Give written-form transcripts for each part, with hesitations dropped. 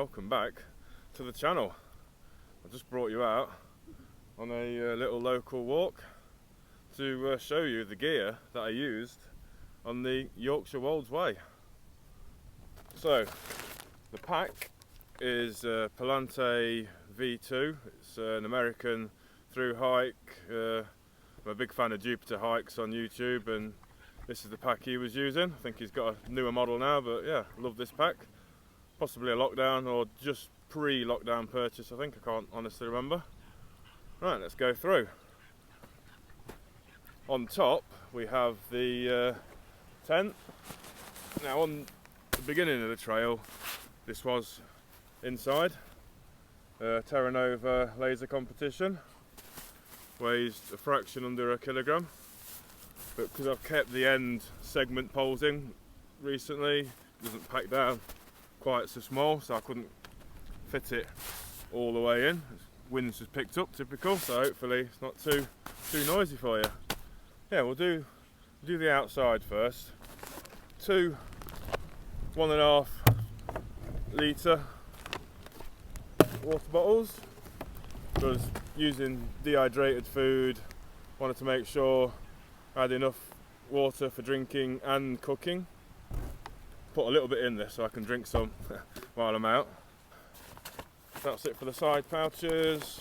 welcome back to the channel. I just brought you out on a little local walk to show you the gear that I used on the Yorkshire Wolds Way. So the pack is Palante V2. It's an American through hike. I'm a big fan of Jupiter hikes on YouTube, and this is the pack he was using. I think he's got a newer model now, but yeah, love this pack. Possibly a lockdown or just pre-lockdown purchase, I think. I can't honestly remember. Right, let's go through. On top we have the tent. Now on the beginning of the trail, this was inside. Terra Nova laser competition. Weighs a fraction under a kilogram. But because I've kept the end segment poles in recently, it doesn't pack down quite so small, so I couldn't fit it all the way in. Winds has picked up, typical, so hopefully it's not too noisy for you. Yeah, we'll do the outside first. 2 1.5 litre water bottles, because using dehydrated food, wanted to make sure I had enough water for drinking and cooking. Put a little bit in this so I can drink some while I'm out. That's it for the side pouches.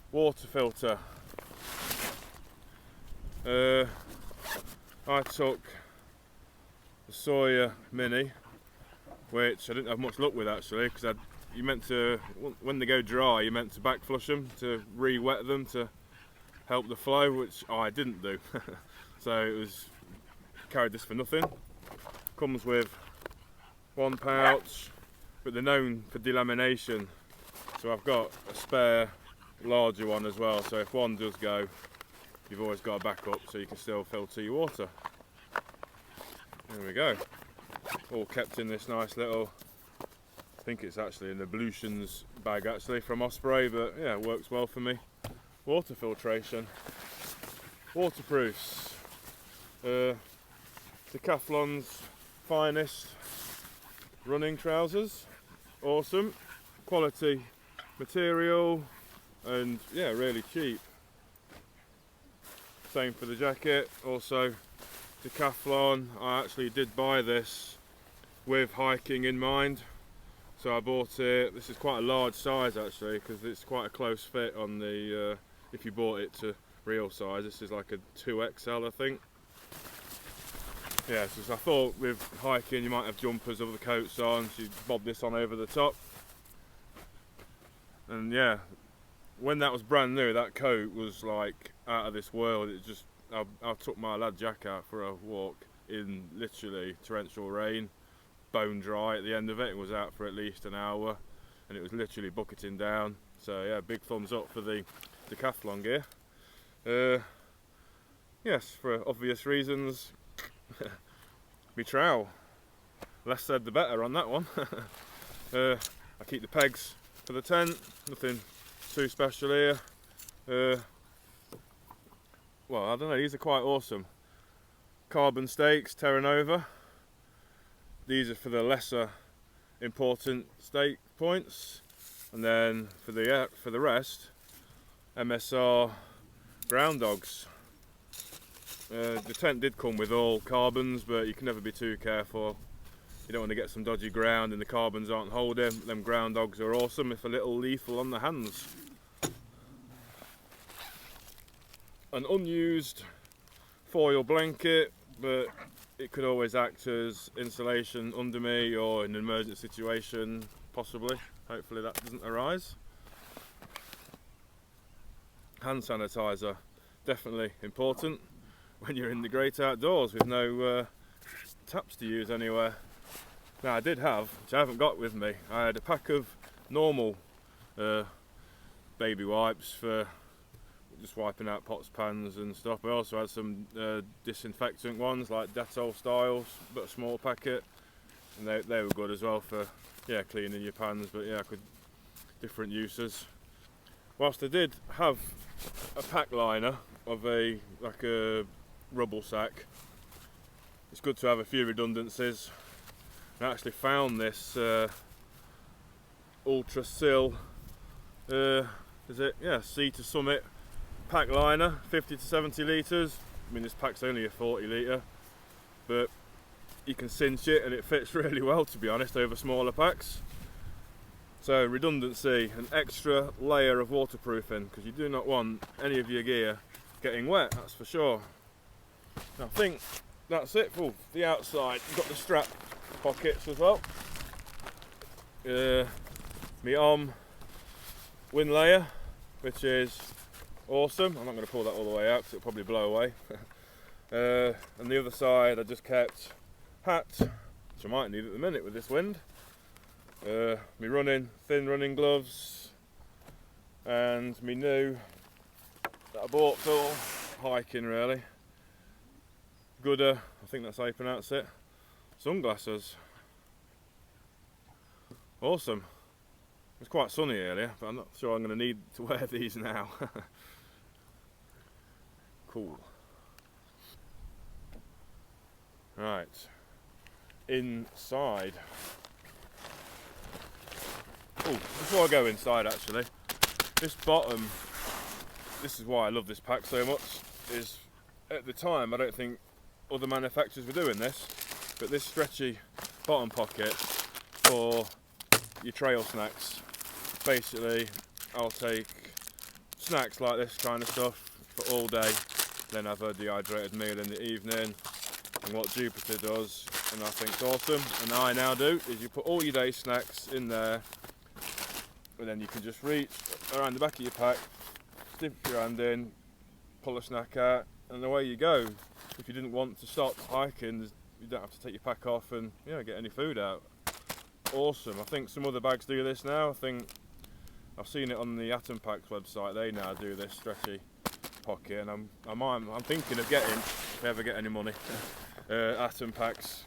Water filter. I took the Sawyer Mini, which I didn't have much luck with actually, because you meant to, when they go dry, you're meant to back flush them to re-wet them to help the flow, which I didn't do. So it was carried this for nothing. Comes with 1 pouch, but they're known for delamination, so I've got a spare larger one as well, so if one does go, you've always got a backup so you can still filter your water. There we go, all kept in this nice little, I think it's actually an ablutions bag actually from Osprey, but yeah, it works well for me. Water filtration, waterproofs, Decathlon's finest running trousers, awesome, quality material, and yeah, really cheap. Same for the jacket, also Decathlon. I actually did buy this with hiking in mind, so I bought it. This is quite a large size actually, because it's quite a close fit on the if you bought it to real size. This is like a 2XL, I think. Yeah, so I thought with hiking you might have jumpers, other coats on, so you bob this on over the top. And yeah, when that was brand new, that coat was like out of this world. It just, I took my lad Jack out for a walk in literally torrential rain, bone dry at the end of it. It was out for at least an hour and it was literally bucketing down. So yeah, big thumbs up for the Decathlon gear. Yes, for obvious reasons. Me trowel, less said the better on that one. I keep the pegs for the tent, nothing too special here. Well, I don't know, these are quite awesome. Carbon stakes, Terra Nova. These are for the lesser important stake points, and then for the rest, MSR ground dogs. The tent did come with all carbons, but you can never be too careful. You don't want to get some dodgy ground and the carbons aren't holding. Them ground dogs are awesome if a little lethal on the hands. An unused foil blanket, but it could always act as insulation under me or in an emergency situation, possibly. Hopefully that doesn't arise. Hand sanitizer, definitely important when you're in the great outdoors with no taps to use anywhere. Now I did have, which I haven't got with me, I had a pack of normal baby wipes for just wiping out pots, pans and stuff. I also had some disinfectant ones like Dettol styles, but a small packet, and they were good as well for yeah, cleaning your pans, but yeah, different uses. Whilst I did have a pack liner of a rubble sack, it's good to have a few redundancies. I actually found this Ultra Sill, is it? Yeah, Sea to Summit pack liner, 50 to 70 litres. I mean, this pack's only a 40 litre, but you can cinch it and it fits really well, to be honest, over smaller packs. So redundancy, an extra layer of waterproofing, because you do not want any of your gear getting wet, that's for sure. I think that's it for the outside. You've got the strap pockets as well. My arm wind layer, which is awesome. I'm not going to pull that all the way out because it'll probably blow away. And the other side I just kept hat, which I might need at the minute with this wind. My thin running gloves, and my new that I bought for hiking really. Gooder, I think that's how you pronounce it. Sunglasses. Awesome. It's quite sunny earlier, but I'm not sure I'm going to need to wear these now. Cool. Right. Inside. Oh, before I go inside actually, this bottom, this is why I love this pack so much, is at the time I don't think other manufacturers were doing this, but this stretchy bottom pocket for your trail snacks. Basically, I'll take snacks like this kind of stuff for all day, then have a dehydrated meal in the evening. And what Jupiter does, and I think it's awesome, and I now do, is you put all your day snacks in there, and then you can just reach around the back of your pack, dip your hand in, pull a snack out, and away you go. If you didn't want to stop hiking, you don't have to take your pack off and get any food out. Awesome. I think some other bags do this now. I think I've seen it on the Atom Packs website. They now do this stretchy pocket, and I'm thinking of getting, if I ever get any money, Atom Packs.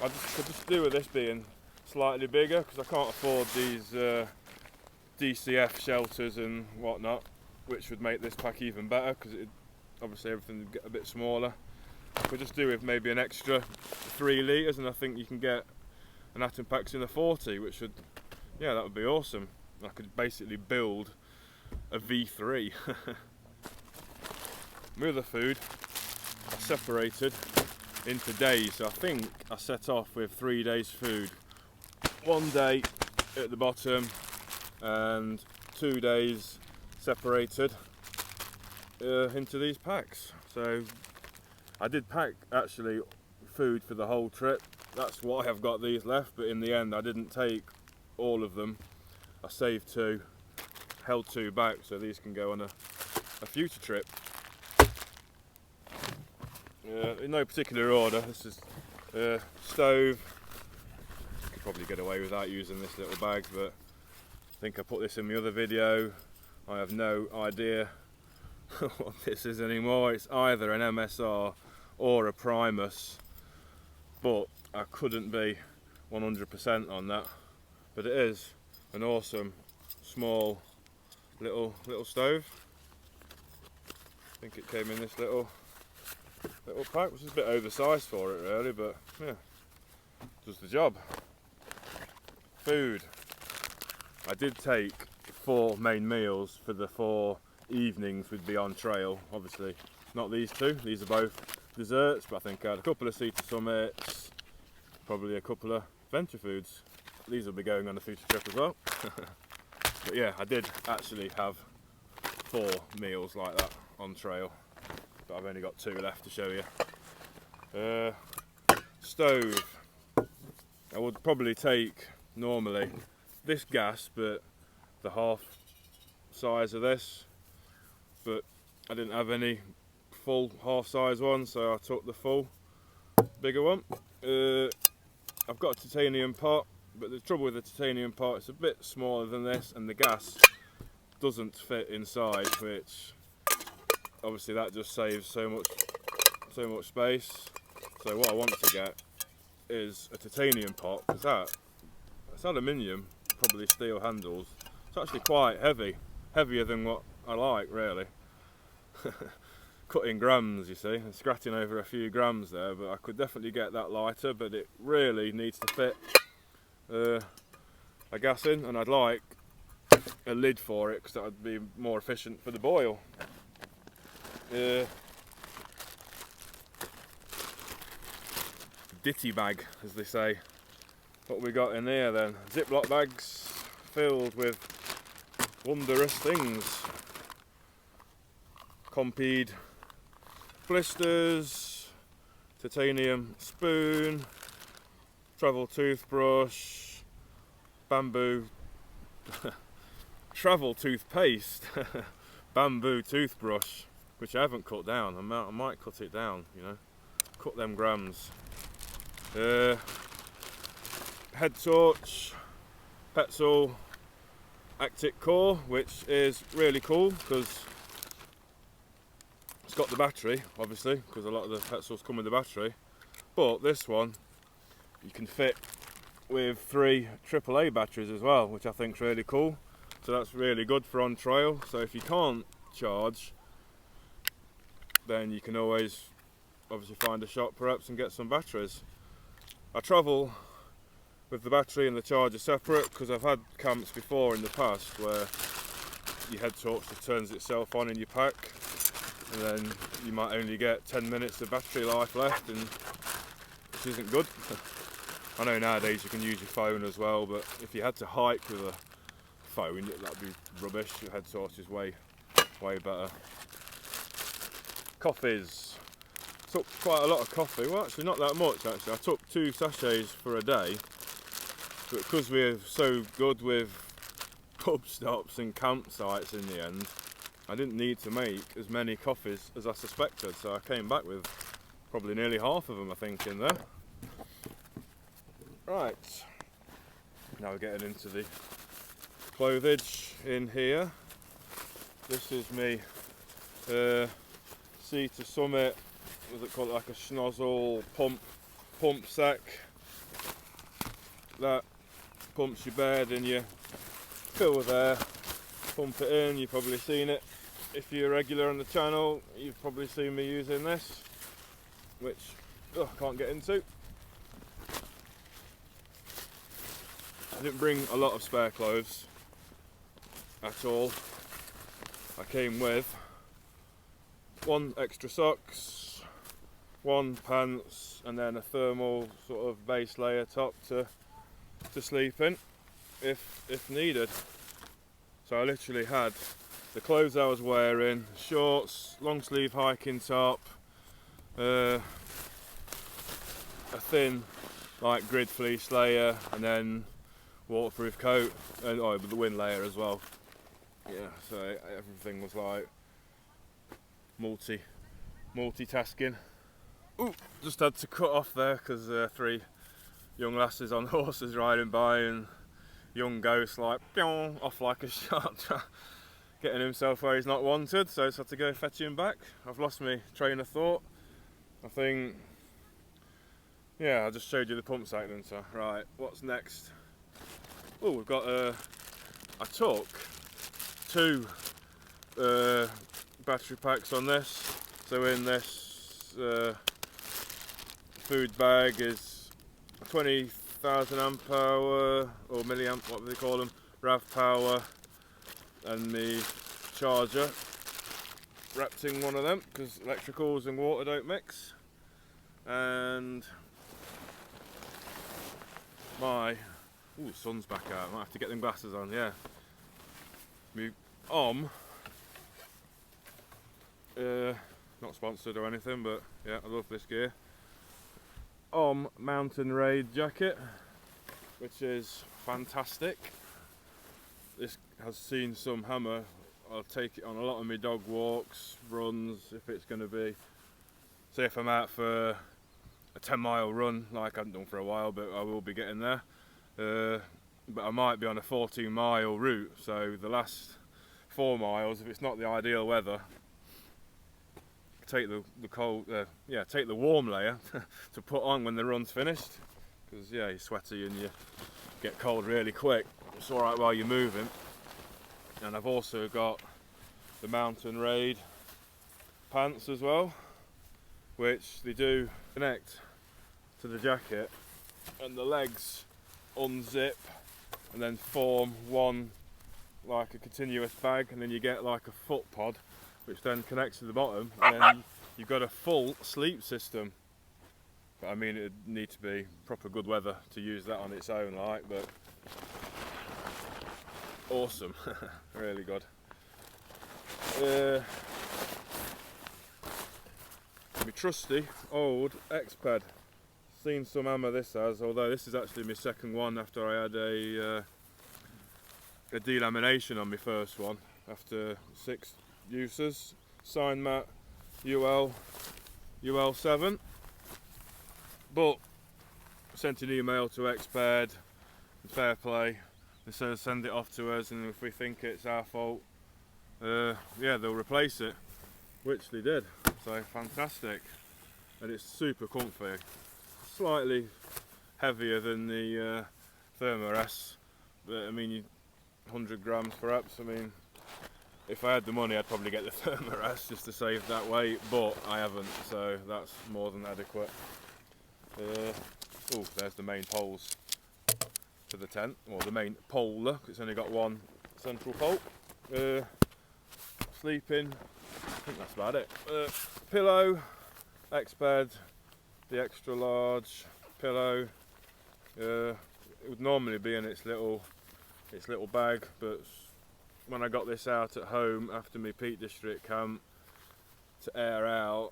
I could just do with this being slightly bigger, because I can't afford these DCF shelters and whatnot, which would make this pack even better, because obviously everything would get a bit smaller. We'll just do with maybe an extra 3 litres, and I think you can get an Atom Packs in a 40, which would, that would be awesome. I could basically build a V3. My other food I separated into days, so I think I set off with 3 days food. 1 day at the bottom and 2 days separated into these packs. So I did pack actually food for the whole trip. That's why I've got these left, but in the end I didn't take all of them. I saved 2, held 2 back, so these can go on a future trip. In no particular order, this is stove. Could probably get away without using this little bag, but I think I put this in my other video. I have no idea what this is anymore. It's either an MSR or a Primus, but I couldn't be 100% on that. But it is an awesome small little stove. I think it came in this little pack, which is a bit oversized for it really, but yeah, does the job. Food. I did take 4 main meals for the 4 evenings we'd be on trail. Obviously not these 2, these are both desserts, but I think I had a couple of Sea to Summits, probably a couple of Venture Foods. These will be going on a future trip as well. But yeah, I did actually have 4 meals like that on trail, but I've only got 2 left to show you. Stove. I would probably take normally this gas, but the half size of this, but I didn't have any full half size one, so I took the full bigger one. I've got a titanium pot, but the trouble with the titanium pot, it's a bit smaller than this, and the gas doesn't fit inside, which obviously that just saves so much space. So what I want to get is a titanium pot, because it's aluminium, probably steel handles. It's actually quite heavy, heavier than what I like really. cutting grams, you see, and scratching over a few grams there, but I could definitely get that lighter, but it really needs to fit a gas in, and I'd like a lid for it because that would be more efficient for the boil. Ditty bag, as they say. What we got in here then? Ziploc bags filled with wondrous things. Compeed blisters, titanium spoon, travel toothbrush, bamboo travel toothpaste, bamboo toothbrush, which I haven't cut down. I might cut it down, you know, cut them grams. Head torch, Petzl Actic Core, which is really cool because it's got the battery, obviously, because a lot of the Petzls come with the battery, but this one you can fit with 3 AAA batteries as well, which I think is really cool. So that's really good for on trail. So if you can't charge, then you can always obviously find a shop perhaps and get some batteries. I travel with the battery and the charger separate because I've had camps before in the past where your head torch just turns itself on in your pack, and then you might only get 10 minutes of battery life left, and which isn't good. I know nowadays you can use your phone as well, but if you had to hike with a phone, that'd be rubbish. Your head torch is way better. Coffees. Took quite a lot of coffee. Well, actually not that much actually. I took 2 sachets for a day, but because we're so good with pub stops and campsites in the end, I didn't need to make as many coffees as I suspected, so I came back with probably nearly half of them, I think, in there. Right, now we're getting into the clothage in here. This is me Sea to Summit, was it called, like a schnozzle pump sack that pumps your bed and you fill with air, pump it in. You've probably seen it if you're regular on the channel. You've probably seen me using this, which I can't get into. I didn't bring a lot of spare clothes at all. I came with 1 extra socks, 1 pants, and then a thermal sort of base layer top to sleep in if needed. So I literally had the clothes I was wearing, shorts, long sleeve hiking top, a thin like grid fleece layer, and then waterproof coat, and with the wind layer as well. Yeah, so everything was like multitasking. Ooh, just had to cut off there because 3 young lasses on horses riding by, and young ghost like off like a shot, getting himself where he's not wanted, so I just had to go fetch him back. I've lost my train of thought. I think, yeah, I just showed you the pump sack then, so right, what's next? Oh, we've got I took 2 battery packs on this. So in this food bag is 20,000 amp hour or milliamp, what do they call them, RAV power, and the charger wrapped in one of them because electricals and water don't mix. And my sun's back out. I might have to get them glasses on. Yeah, not sponsored or anything, but yeah, I love this gear. Mountain Raid jacket, which is fantastic. This has seen some hammer. I'll take it on a lot of my dog walks, runs, if it's going to be, say if I'm out for a 10-mile run, like I haven't done for a while, but I will be getting there. But I might be on a 14-mile route, so the last 4 miles, if it's not the ideal weather, take take the warm layer to put on when the run's finished, because yeah, you're sweaty and you get cold really quick. It's all right while you're moving. And I've also got the Mountain Raid pants as well, which they do connect to the jacket, and the legs unzip and then form one like a continuous bag, and then you get like a foot pod which then connects to the bottom, and then you've got a full sleep system. But I mean, it'd need to be proper good weather to use that on its own, like, but awesome. Really good. My trusty old X-Ped. Seen some hammer this has, although this is actually my second one after I had a delamination on my first one after 6 uses. Sign mat UL7, but I sent an email to X-Ped, fair play, they said send it off to us, and if we think it's our fault, yeah, they'll replace it, which they did. So fantastic, and it's super comfy. Slightly heavier than the Thermarest, but I mean, 100 grams perhaps. I mean, if I had the money, I'd probably get the Thermarest just to save that weight, but I haven't, so that's more than adequate. Oh, there's the main poles for the tent, or the main pole. Look, it's only got one central pole. Sleeping, I think that's about it. Pillow, X-Ped, the extra large pillow. It would normally be in its little bag, but when I got this out at home after my Peak District camp to air out,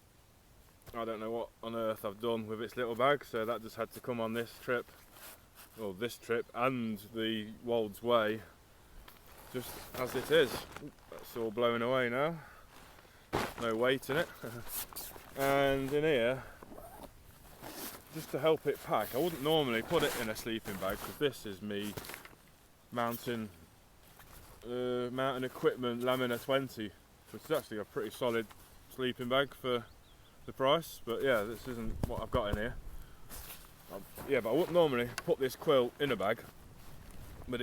I don't know what on earth I've done with its little bag, so that just had to come on this trip, well, this trip and the Wolds Way, just as it is. That's all blown away now, no weight in it. And in here, just to help it pack, I wouldn't normally put it in a sleeping bag, because this is me mountain equipment Lamina 20, which is actually a pretty solid sleeping bag for the price, but yeah, this isn't what I've got in here. Yeah, but I wouldn't normally put this quilt in a bag, but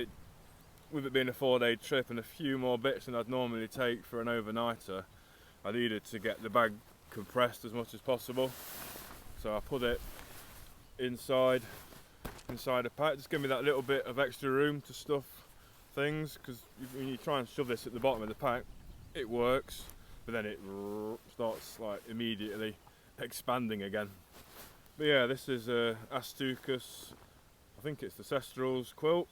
with it being a 4-day trip and a few more bits than I'd normally take for an overnighter, I needed to get the bag compressed as much as possible, so I put it inside a pack. Just give me that little bit of extra room to stuff things, because when you try and shove this at the bottom of the pack, it works, but then it starts like immediately expanding again. But yeah, this is a Astucas, I think it's the Cestrals quilt,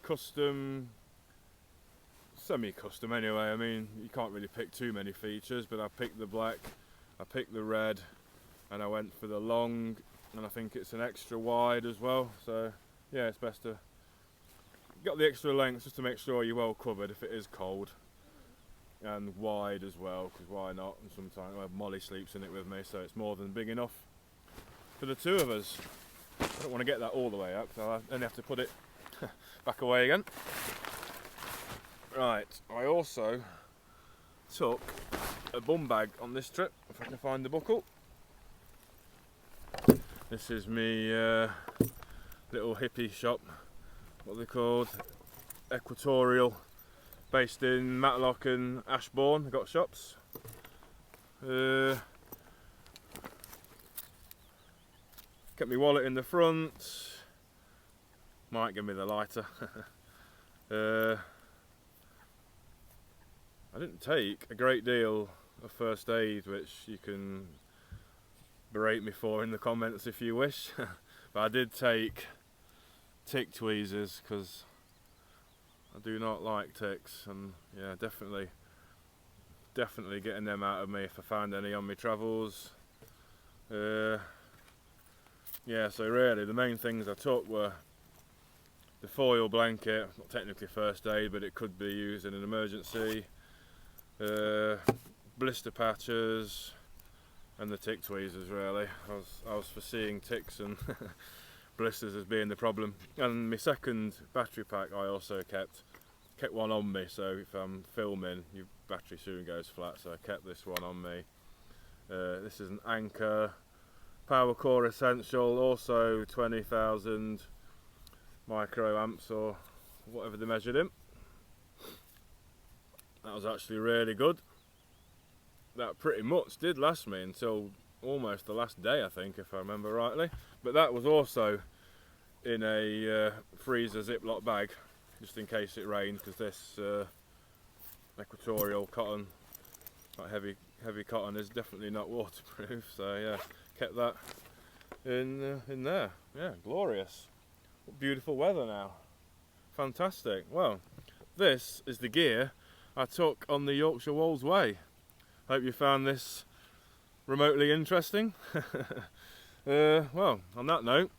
custom, semi-custom anyway. I mean, you can't really pick too many features, but I picked the black, I picked the red, and I went for the long, and I think it's an extra wide as well. So yeah, it's best to get the extra length just to make sure you're well covered if it is cold, and wide as well, because why not? And sometimes, well, Molly sleeps in it with me, so it's more than big enough for the two of us. I don't want to get that all the way up, so I only have to put it back away again. Right, I also took a bum bag on this trip, if I can find the buckle. This is me little hippie shop, what are they called? Equatorial, based in Matlock and Ashbourne. They've got shops. Kept my wallet in the front. Might give me the lighter. I didn't take a great deal of first aid, which you can berate me for in the comments if you wish. But I did take tick tweezers, because I do not like ticks, and yeah, definitely getting them out of me if I find any on my travels. Yeah, so really the main things I took were the foil blanket, not technically first aid, but it could be used in an emergency, blister patches, and the tick tweezers. Really, I was foreseeing ticks and blisters as being the problem. And my second battery pack I also kept one on me, so if I'm filming, your battery soon goes flat, so I kept this one on me. This is an Anchor Power Core Essential, also 20,000 microamps or whatever they measured in. That was actually really good. that pretty much did last me until almost the last day, I think, if I remember rightly. But that was also in a freezer Ziploc bag, just in case it rained, because this equatorial cotton, like heavy cotton, is definitely not waterproof. So yeah, kept that in there. Yeah, glorious. What beautiful weather now. Fantastic. Well, this is the gear I took on the Yorkshire Wolds Way. Hope you found this remotely interesting. Well, on that note,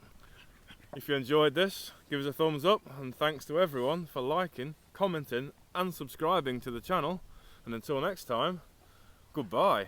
if you enjoyed this, give us a thumbs up, and thanks to everyone for liking, commenting and subscribing to the channel. And until next time, goodbye.